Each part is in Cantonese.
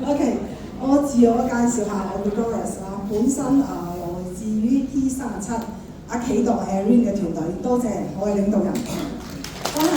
OK， 我自我介紹下，我叫 Doris 啦。本身來自於 T37阿企同 Erin 嘅團隊，多謝我嘅領導人，真係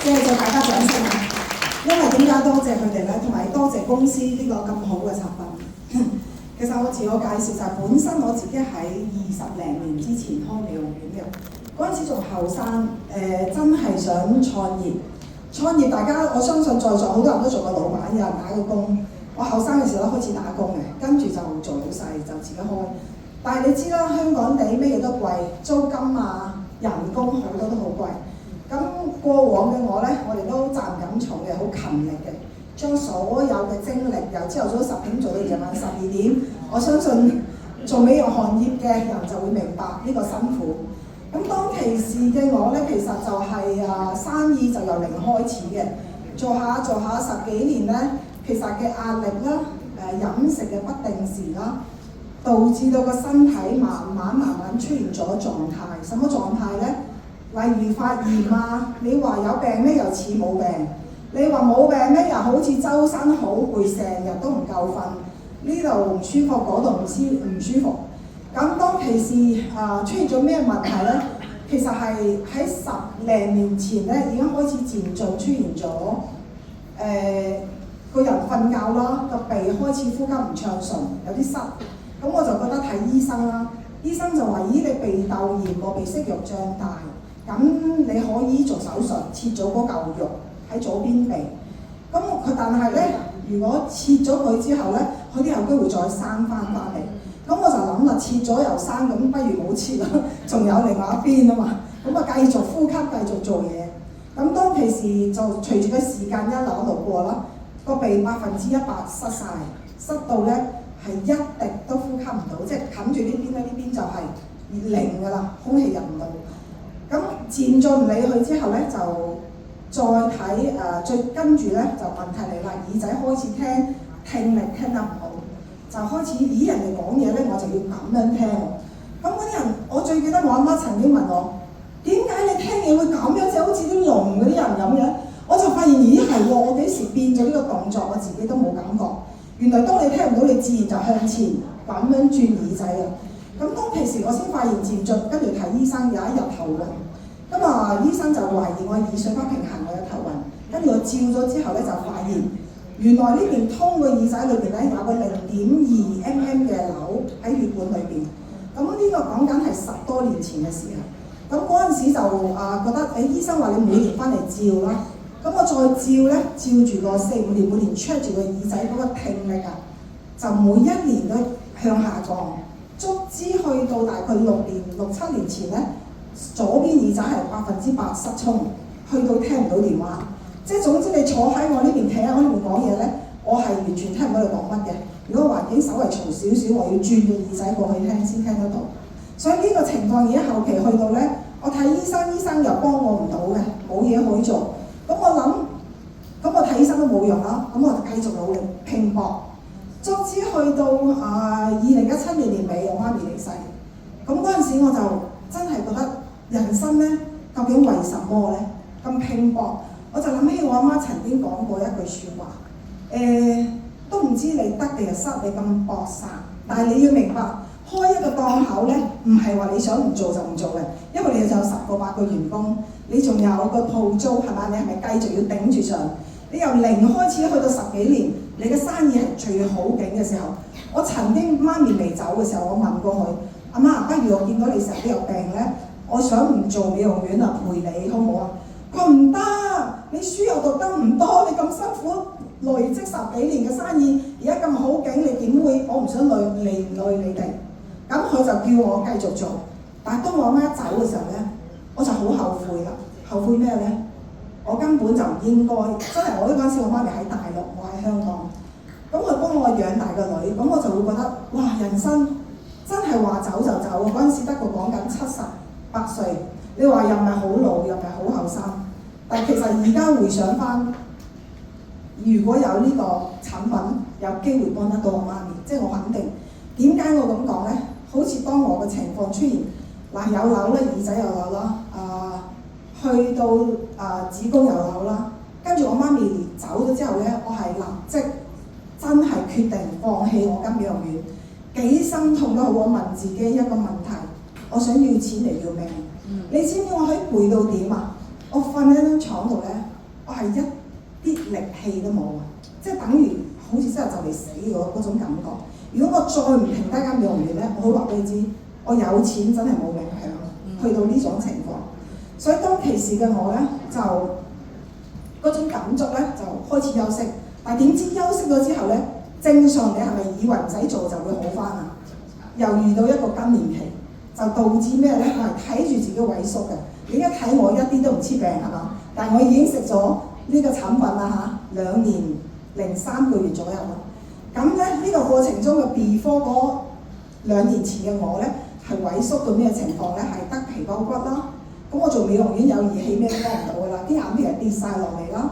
謝謝大家掌聲啊！因為點解多謝佢哋咧？同埋多謝公司呢個咁好嘅產品。其實我自我介紹就係本身我自己喺20零年之前開美容院嘅，嗰陣時仲後生，真係想創業。創業大家我相信在座好多人都做過老闆，有人打過工。我後生嘅時候都開始打工嘅，跟住就做老細，就自己開。但係你知啦，香港地咩嘢都貴，租金啊、人工好多都好貴。咁過往嘅我咧，我哋都責任感重嘅，好勤力嘅，將所有嘅精力由朝頭早10點做到夜晚12點。我相信做美容行業嘅人就會明白呢個辛苦。咁當其時嘅我咧，其實就係生意就由零開始嘅，做下10幾年咧，其實嘅壓力啦、飲食嘅不定時啦，導致到個身體慢慢出現咗狀態。什麼狀態咧？例如發炎啊，你話有病咧又似冇病，你話冇病咧又好似周身好攰，成日都唔夠瞓，呢度唔舒服，嗰度唔舒服。咁當其時出現咗咩問題咧？其實係喺10零年前咧已經開始漸進出現咗，個人瞓覺啦，個鼻開始呼吸唔暢順，有啲塞。咁我就覺得睇醫生啦，醫生就話：咦，你鼻竇炎個鼻息肉脹大，咁你可以做手術切咗嗰嚿肉喺左邊鼻。咁但係咧，如果切咗佢之後咧，佢都有機會再生翻嚟。咁我就諗啦，切咗又生，咁不如冇切啦，仲有另外一邊啊嘛。咁繼續呼吸，繼續做嘢。咁當其時就隨住個時間一路過啦，個鼻100%塞晒，塞到咧係一滴都呼吸唔到，即係冚住呢邊咧，呢邊就係零㗎啦，空氣入唔到。咁漸進唔理佢之後咧，就再睇最跟住咧就問題嚟啦，耳仔開始聽力聽得唔好，就開始咦人哋講嘢咧，我就要咁樣聽。咁嗰啲人，我最記得我阿媽曾經問我：點解你聽嘢會咁樣，就好似啲聾嗰啲人咁樣？我就發現咦係喎，我幾時變咗呢個動作，我自己都冇感覺。原來當你聽唔到，你自然就向前咁樣轉耳仔啊！咁當其時我先發現漸進，跟住睇醫生，有一日頭暈。咁醫生就懷疑我耳水不平衡，我有頭暈。跟住我照咗之後咧，就發現原來呢邊通個耳仔裏邊咧有個0.2mm 嘅瘤喺血管裏邊。咁呢個講緊係10多年前嘅事啊！咁嗰陣時就覺得醫生話你每年翻嚟照啦。咁我再照咧，照住個4、5年，每年 check 住個耳仔嗰個聽力啊，就每一年都向下降，足之去到大概6、7年前咧，左邊耳仔係100%塞衝，去到聽唔到電話。即係總之你坐喺我呢邊聽，我呢邊講嘢咧，我係完全聽唔到你講乜嘅。如果環境稍微嘈少少，我要轉個耳仔過去聽先聽得到。所以呢個情況而家後期去到咧，我睇醫生，醫生又幫我唔到嘅，冇嘢可以做。咁我諗，咁我睇醫生都冇用啦，咁我就繼續努力拼搏。卒之去到2017年尾，我媽咪離世。咁嗰陣時我就真係覺得人生咧，究竟為什麼咧咁拼搏？我就諗起我阿媽曾經講過一句説話，都唔知你得定係失，你咁搏殺。但係你要明白，開一個檔口咧，唔係話你想唔做就唔做嘅，因為你仲有10個8個員工，你仲有個鋪租係嘛？你係咪繼續要頂住上？你由0開始去到10幾年，你嘅生意係最好景嘅時候。我曾經媽咪未走嘅時候，我問過佢：阿媽，不如我見到你成日都有病咧，我想唔做美容院啊，陪你好唔好啊？佢話唔得，你書又讀得唔多，你咁辛苦累積10幾年嘅生意，而家咁好景，你點會？我唔想累你哋。咁佢就叫我繼續做，但係當我阿媽一走嘅時候咧，我就好後悔啦。後悔咩咧？我根本就唔應該，真係我嗰陣時我媽咪喺大陸，我喺香港，咁佢幫我養大個女，咁我就會覺得哇，人生真係話走就走。嗰陣時得個講緊78歲，你話又唔係好老，又唔係好後生，但係其實而家回想翻，如果有呢個產品，有機會幫得到我媽咪，即係我肯定。點解我咁講咧？好似當我嘅情況出現，有瘤咧，耳仔有瘤啦，去到子宮有瘤啦，跟住我媽咪走咗之後咧，我係立即真係決定放棄我間美容院，幾心痛都好，我問自己一個問題：我想要錢嚟要命。你知唔知我可以攰到點啊？我瞓喺張床度咧，我係一啲力氣都冇啊！即係等於好似真係就嚟死嗰種感覺。如果我再唔停低間美容院咧，我好話俾你知，我有錢真係冇命享，去到呢種情況。所以當其時嘅我咧，就嗰種感觸咧，就開始休息。但係點知休息咗之後咧，正常你係咪以為唔使做就會好返啊？又遇到一個更年期，就導致咩咧？我係睇住自己萎縮嘅。你一睇我一啲都唔似病係嘛？但係我已經食咗呢個產品啦嚇，2年零3個月左右啦。咁咧呢個過程中嘅 before 嗰2年前嘅我咧，係萎縮到咩情況咧？係得皮包骨啦。咁我做美容院有儀器咩都幫唔到㗎啦，啲眼皮係跌晒落嚟啦，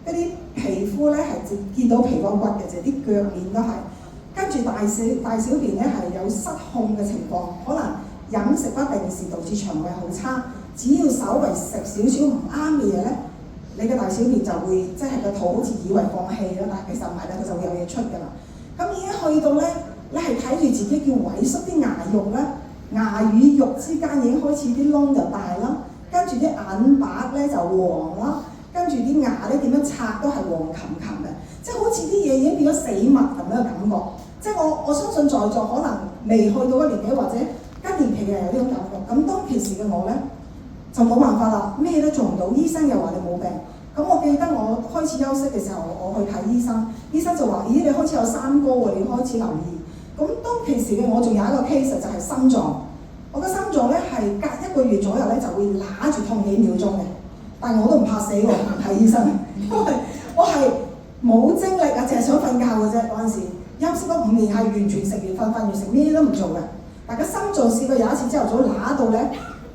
嗰啲皮膚咧係見到皮包骨嘅，就啲腳面都係。跟住大小便咧係有失控嘅情況，可能飲食不定時導致腸胃好差。只要稍為食少少唔啱嘅嘢咧，你嘅大小便就會即係個肚好似以為放棄啦，但係其實唔係咧，佢就會有嘢出㗎啦。咁已經去到咧，你係睇住自己叫萎縮啲牙肉咧，牙與肉之間已經開始啲窿就大啦，跟住啲眼白咧就黃啦，跟住啲牙咧點樣刷都係黃冚冚嘅，即係好似啲嘢已經變咗死物咁樣嘅感覺。即係我相信在座可能未去到一年紀或者更年期嘅人有呢種感覺。咁當其時嘅我咧，就冇辦法啦，咩都做唔到，醫生又話你冇病。咁我記得我開始休息嘅時候，我去睇醫生，醫生就話：咦，你開始有三高喎，你要開始留意。咁當其時嘅我仲有一個 case 就係心臟，我嘅心臟咧係隔1個月左右咧就會揦住痛幾秒鐘嘅，但係我都唔怕死喎，唔睇醫生，因為我係冇精力啊，淨係想瞓覺嘅啫。嗰陣時休息咗5年係完全食完瞓，瞓完食咩都唔做嘅。大家心臟試過有一次朝頭早揦到咧。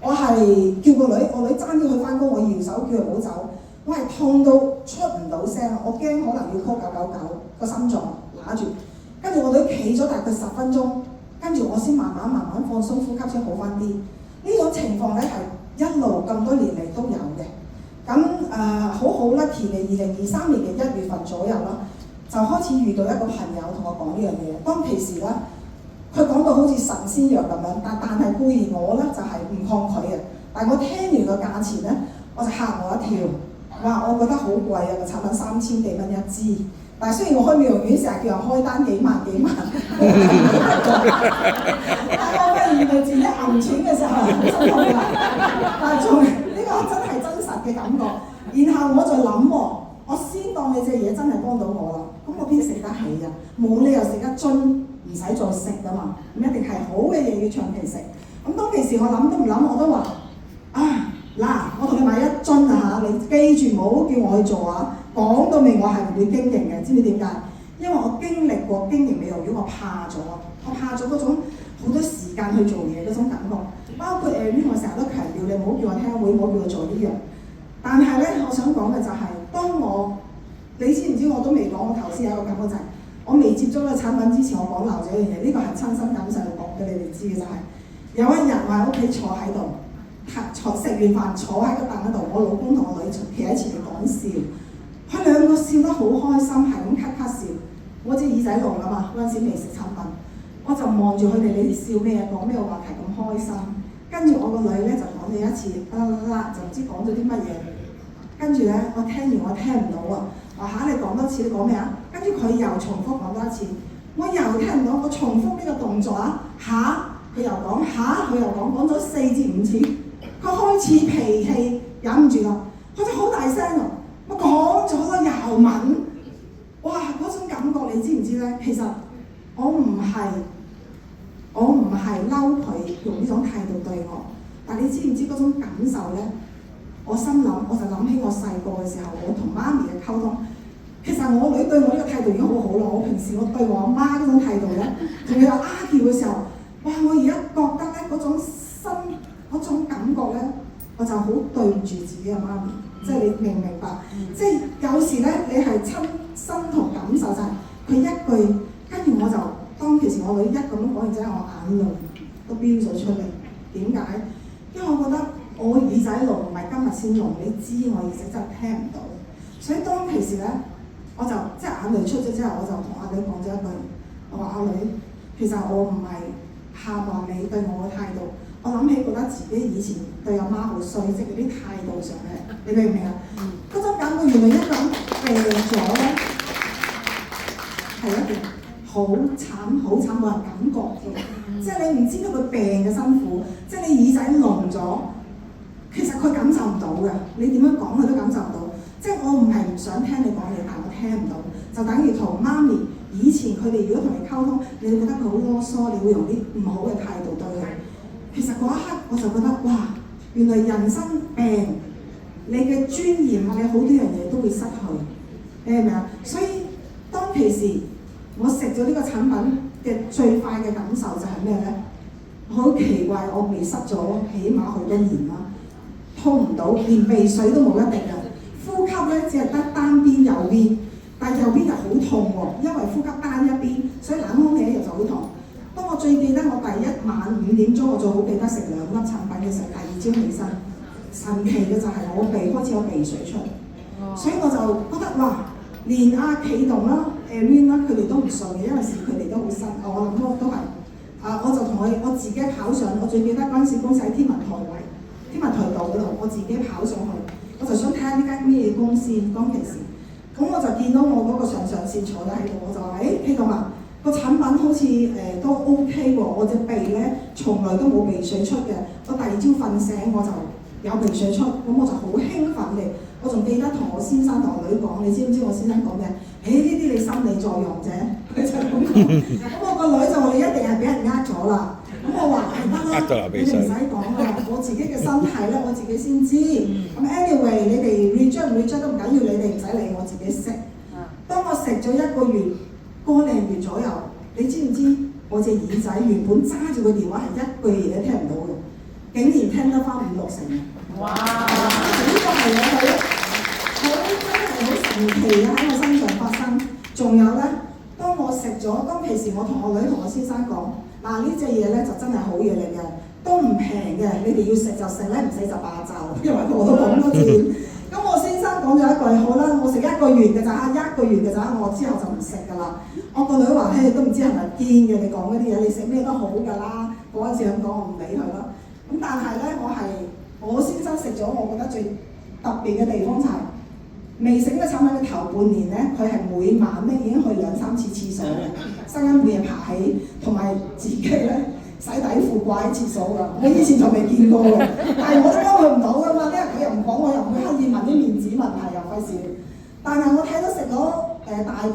我係叫個女，我女爭啲去返工，我搖手叫佢唔好走，我係痛到出唔到聲，我驚可能要 call 999，個心臟揦住，跟住我女企咗大概10分鐘，跟住我先慢慢放鬆呼吸先好返啲。呢種情況咧係一路咁多年嚟都有嘅。咁好 lucky 嘅2023年嘅1月份左右啦，就開始遇到一個朋友同我講呢樣嘢。當其時咧，佢講到好似神仙藥咁樣，但係固然我咧就係唔抗拒嘅。但係我聽完個價錢咧，我就嚇我一跳。哇！我覺得好貴啊，個產品3000幾蚊1支。但係雖然我開美容院成日叫人開單幾萬，但係我發現原來自己揞錢嘅時候係心痛㗎。但係仲呢個真係真實嘅感覺。然後我就諗喎，我先當你隻嘢真係幫到我啦，咁我邊食得起啊？冇理由食一樽。唔使再食㗎嘛，咁一定係好嘅嘢要長期食。咁當其時我諗都唔諗，我都話我同你買1樽啊嚇，你記住唔好叫我去做啊。講到明我係唔會經營嘅，知唔知點解？因為我經歷過經營美容院，我怕咗嗰種好多時間去做嘢嗰種感覺。包括我成日都強調你唔好叫我聽會，唔好叫我做呢樣。但係咧，我想講嘅就係、你知唔知我都未講，我頭先有一個感覺就係、我未接觸呢個產品之前，我講漏咗一樣嘢，呢個係親身感受講俾你哋知嘅就係、有一日我喺屋企坐喺度，食完飯坐喺個凳嗰度，我老公同我女企喺前面講笑，佢兩個笑得好開心，係咁咔咔笑。我隻耳仔聾啊嘛，嗰陣時未食產品，我就望住佢哋，你哋笑咩講咩話題咁開心。跟住我個女咧就講咗一次，就唔知講咗啲乜嘢。跟住咧我聽完我聽唔到啊。話你講多次，你講咩啊？跟住佢又重複講多一次，我又聽唔到，我重複呢個動作佢又講佢又講咗4至5次，佢開始脾氣忍唔住啦，佢就好大聲啊！我講咗啦又問，哇嗰種感覺你知唔知咧？其實我唔係嬲佢用呢種態度對我，但你知唔知嗰種感受咧？我心諗，我就諗起我細個嘅時候，我同媽咪嘅溝通。其實我女對我呢個態度已經好好啦。我平時我對我阿媽嗰種態度咧，仲有argue嘅時候，哇！我而家覺得咧嗰種感覺咧，我就好對唔住自己嘅媽咪。即係你明唔明白？即係有時咧，你係親身同感受就係佢一句，跟住我就當其時我女一咁樣講完之後，我眼淚都飆咗出嚟。點解？因為我覺得。我耳仔聾唔係今日先聾，你知我耳仔真係聽唔到，所以當其時咧，我就即係眼淚出咗之後，我就同阿女講咗一句，我話阿女，其實我唔係喊話你對我嘅態度，我諗起覺得自己以前對阿媽好衰，即係嗰啲態度上咧，你明唔明啊？嗰種感覺原來一個人病咗咧，係一件好慘冇人感覺嘅，即係你唔知道佢病嘅辛苦，即係你耳仔聾咗，其實佢感受唔到嘅，你點樣講佢都感受唔到。即係我唔係唔想聽你講嘢，但我聽唔到，就等於同媽咪以前佢哋如果同你溝通，你會覺得佢好囉嗦，你會用啲唔好嘅態度對佢。其實嗰一刻我就覺得哇，原來人生病，你嘅尊嚴啊，你好多樣嘢都會失去，你明唔明啊？所以當其時我食咗呢個產品嘅最快嘅感受就係咩咧？好奇怪，我鼻塞咗起碼好多年啦，通唔到，連鼻水都冇一滴嘅。呼吸咧只係得單邊右邊，但係右邊就好痛喎，因為呼吸單一邊，所以冷空氣一入就好痛。當我最記得我第一晚5點鐘，我就好記得食2粒產品嘅時候，第二朝起身，神奇嘅就係我鼻開始有鼻水出，所以我就覺得哇，連阿啟動啦、Erin 啦，佢哋都唔信嘅，因為是佢哋都好新，我諗都係我就同我自己跑上，我最記得嗰陣時公司喺天文台道嗰度，我自己跑上去。我就想睇下呢間咩公司當其時，咁我就見到我嗰個上線坐咗喺度，我就話：希動啊，個產品好似都 OK 喎，我隻鼻咧從來都冇鼻水出嘅，我第二朝瞓醒我就有鼻水出，咁我就好興奮嘅，我仲記得同我先生同我女講，你知唔知我先生講嘅？呢啲你心理作用啫，佢就咁講。咁我個女就話：你一定係俾人呃咗啦。咁我話係得啦，你哋唔使講啦，我自己嘅身體咧，我自己先知。咁 anyway， 你哋 reject 唔 reject 都唔緊要，你哋唔使理，我自己食。當我食咗1個月、個零月左右，你知唔知我隻耳仔原本揸住個電話係一句嘢都聽唔到嘅，竟然聽得翻5、6成。哇！呢個係我真係好神奇啊！喺我身上發生。仲有咧，當我食咗，當其時我同我女同我先生講。嗱呢隻嘢咧就真係好嘢嚟嘅，都唔平嘅，你哋要食就食咧，唔使就罷就，因為我都冇咁多錢。咁我先生講咗一句：好啦，我食1個月嘅咋，1個月嘅咋，我之後就唔食㗎啦。我個女話：都唔知係咪堅嘅，你講嗰啲嘢，你食咩都好㗎啦。嗰陣時咁講，我唔理佢啦。咁但係咧，我先生食咗，我覺得最特別嘅地方就係、未醒嘅產品嘅頭半年咧，佢係每晚咧已經去2、3次廁所嘅，生緊每日爬起，同埋自己咧洗底褲掛喺廁所㗎。我以前就未見過嘅，但係我都幫佢唔到㗎嘛，因為佢又唔講，我又唔會刻意問啲面子問題，又費事。但係我睇到食咗大概2、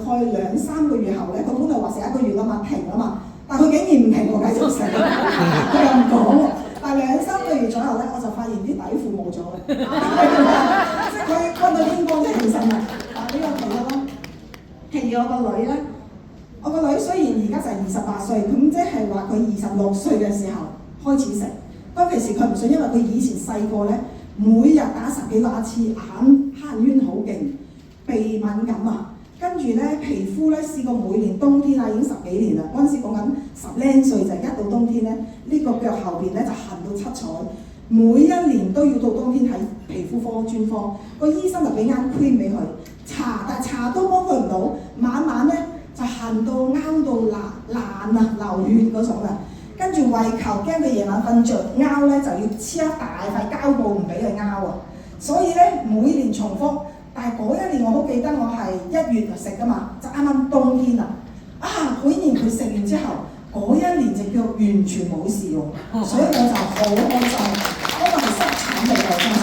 3個月後咧，佢本來話食1個月啦嘛，停啦嘛，但係佢竟然唔停喎，繼續食，佢又唔講喎。但係2、3個月左右咧，我就發現啲底褲冇咗嘅，即係佢乾到天光，即係其實啊，呢個其實咯。其實我個女咧，我個女雖然而家就係28歲，咁即係話佢26歲嘅時候開始食。當其時佢唔信，因為佢以前細個咧，每日打10幾個牙齒，眼黑眼圈好勁，鼻敏感啊。跟住咧，皮膚咧試過每年冬天啊，已經10幾年啦。嗰陣時講緊10零歲就一到冬天咧，呢個腳後邊咧就痕到七彩。每一年都要到冬天睇皮膚科專科，個醫生就俾間 cream 俾佢搽，但係搽都幫佢唔到，晚晚咧就痕到拗到爛啊，流血嗰種嘅。跟住為求驚佢夜晚瞓着拗咧，就要黐一大塊膠布唔俾佢拗啊。所以咧每年重複。但係嗰一年我好記得，我係1月就食㗎嘛，就啱啱冬天啦。嗰一年佢食完之後，嗰一年隻腳完全冇事喎，所以我就好開心，嗰個係濕疹嚟嘅真係，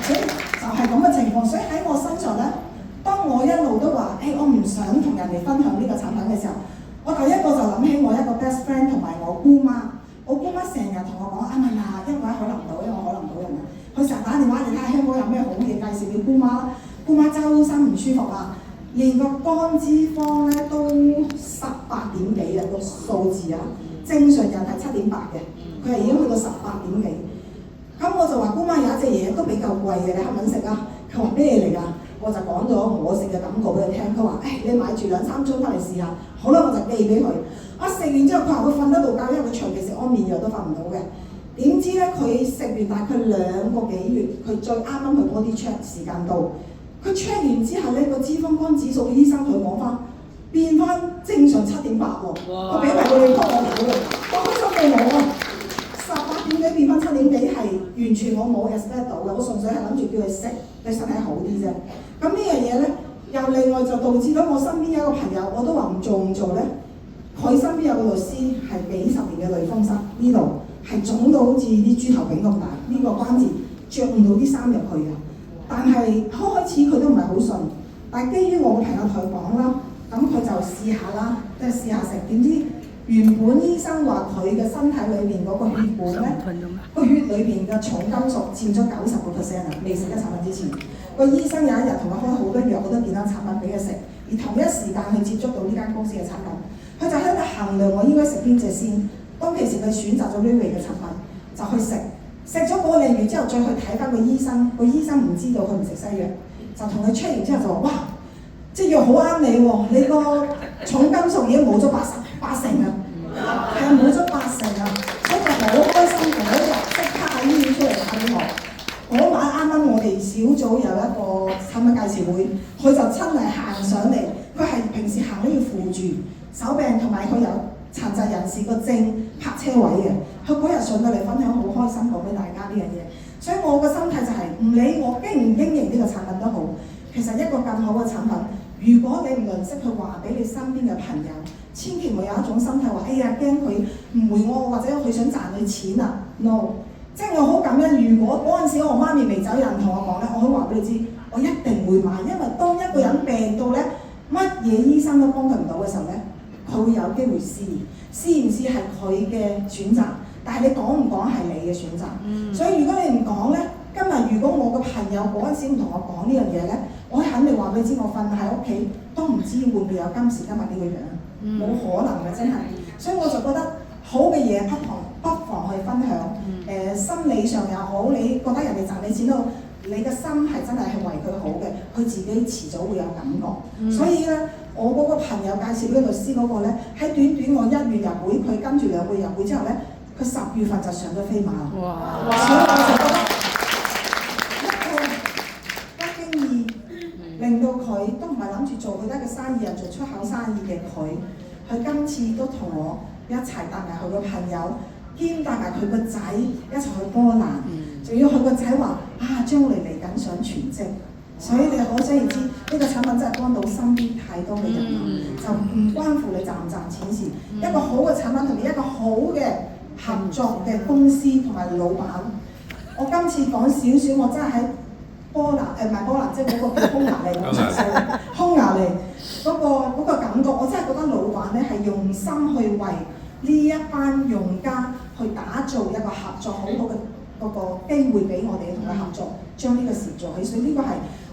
所以就係咁嘅情況。所以喺我身上咧，當我一路都話，我唔想同人哋分享呢個產品嘅時候，我第一個就諗起我一個 best friend 同埋我姑媽。我姑媽成日同我講：咪呀，因為可能唔到，因為我可能唔到人啊。佢成日打電話嚟睇下香港有咩好嘢介紹俾姑媽。姑媽周身唔舒服啊，連個肝脂肪咧都18點幾啊，個數字啊，正常人係7.8嘅，佢係已經去到18點幾。咁我就話姑媽有一隻嘢都比較貴嘅，你肯唔肯食啊？佢話咩嚟㗎？我就講咗我食嘅感覺俾佢聽。佢話：你買住2、3樽翻嚟試下。好啦，我就寄俾佢。我食完之後，佢話佢瞓得到覺，因為佢長期食安眠藥都瞓唔到嘅。點知咧，佢食完大概2個幾月，佢再啱啱去body check時間到。佢佢 check 完之後咧，個脂肪肝指數嘅醫生同佢講翻變翻正常7.8喎，我俾埋個你幫我睇喎，我開心到我啊！18點幾變翻7點幾係完全我冇 expect 到嘅，我純粹係諗住叫佢食對身體好啲啫。咁呢樣嘢咧，又另外就導致到我身邊有一個朋友，我都話唔做咧。佢身邊有個律師係幾十年嘅類風濕，呢度係腫到好似啲豬頭炳咁大，呢個關節着唔到啲衫入去嘅。但係開始佢都唔係好順，但係基於我個朋友同佢講啦，咁佢就試下啦，即係試下食。點知原本醫生話佢嘅身體裏邊嗰個血管咧，個血裏邊嘅重金屬佔咗90%啊！未食嘅產品之前，個醫生有一日同佢開好多藥、好多健康產品俾佢食，而同一時間去接觸到呢間公司嘅產品。佢就喺度衡量我應該食邊隻先。當其時佢選擇咗呢類嘅產品，就去食。食咗嗰個靚藥之後，再去睇翻個醫生。個醫生唔知道佢唔食西藥，就同佢 check 完之後就話：哇，隻藥好啱你喎！你個重金屬已經冇咗八成啊，係冇咗8成啊！所以就好開心，嗰日即刻喺醫院出嚟打俾我。嗰晚啱啱我哋小組有一個產品介紹會，佢就親嚟行上嚟。佢係平時行都要扶住手柄，同埋佢有殘疾人士個證泊車位嘅。佢嗰日上到嚟分享，好開心講俾大家呢樣嘢。所以我個心態就係唔理我經唔經營呢個產品都好，其實一個咁好嘅產品，如果你唔吝嗇去話俾你身邊嘅朋友，千祈唔好有一種心態話：哎呀，驚佢誤會我，或者佢想賺你錢啊 ！No， 即係我好感恩。如果嗰陣時我媽咪未走，有人同我講咧，我可以話俾你知，我一定會買，因為當一個人病到咧，乜嘢醫生都幫佢唔到嘅時候咧，佢會有機會試唔試係佢嘅選擇，但係你講唔講係你嘅選擇。所以如果你唔講咧，今日如果我個朋友嗰陣時唔同我講呢樣嘢咧，我肯定話俾你知，我瞓喺屋企都唔知會唔會有今時今日呢個樣，冇可能嘅真係。所以我就覺得好嘅嘢不妨去分享。心理上又好，你覺得人哋賺你錢都好，你嘅心係真係為佢好嘅，佢自己遲早會有感覺。所以咧，我嗰個朋友介紹俾律師嗰個咧，喺短我1月入會，佢跟住2個月入會之後咧，佢10月份就上咗飛馬啦。哇！所以我就覺得一個不經意令到佢都唔係諗住做佢得嘅生意人，做出口生意嘅佢今次都同我一齊帶埋佢個朋友，兼帶埋佢個仔一齊去波蘭。仲要佢個仔話將來嚟緊想全職，所以你可想而知呢個產品真係幫到身邊太多嘅人啦，就唔關乎你賺唔賺錢事。一個好嘅產品同埋一個好嘅合作嘅公司同埋老闆。我今次講少少，我真係喺波蘭唔係波蘭，即係嗰個叫匈牙利，匈牙利嗰個感覺，我真係覺得老闆咧係用心去為呢一班用家去打造一個合作好好嘅嗰個機會俾我哋同佢合作，將呢個事做起。所以呢個係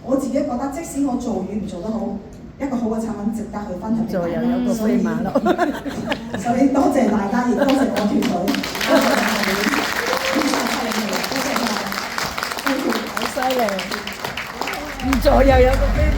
我自己覺得，即使我做與唔做得好，一個好嘅產品值得去分享俾大家。又有個飛馬咯。所以多謝大家，亦多謝我團隊。多謝大家，多謝晒，好犀利，唔做又有個飛馬。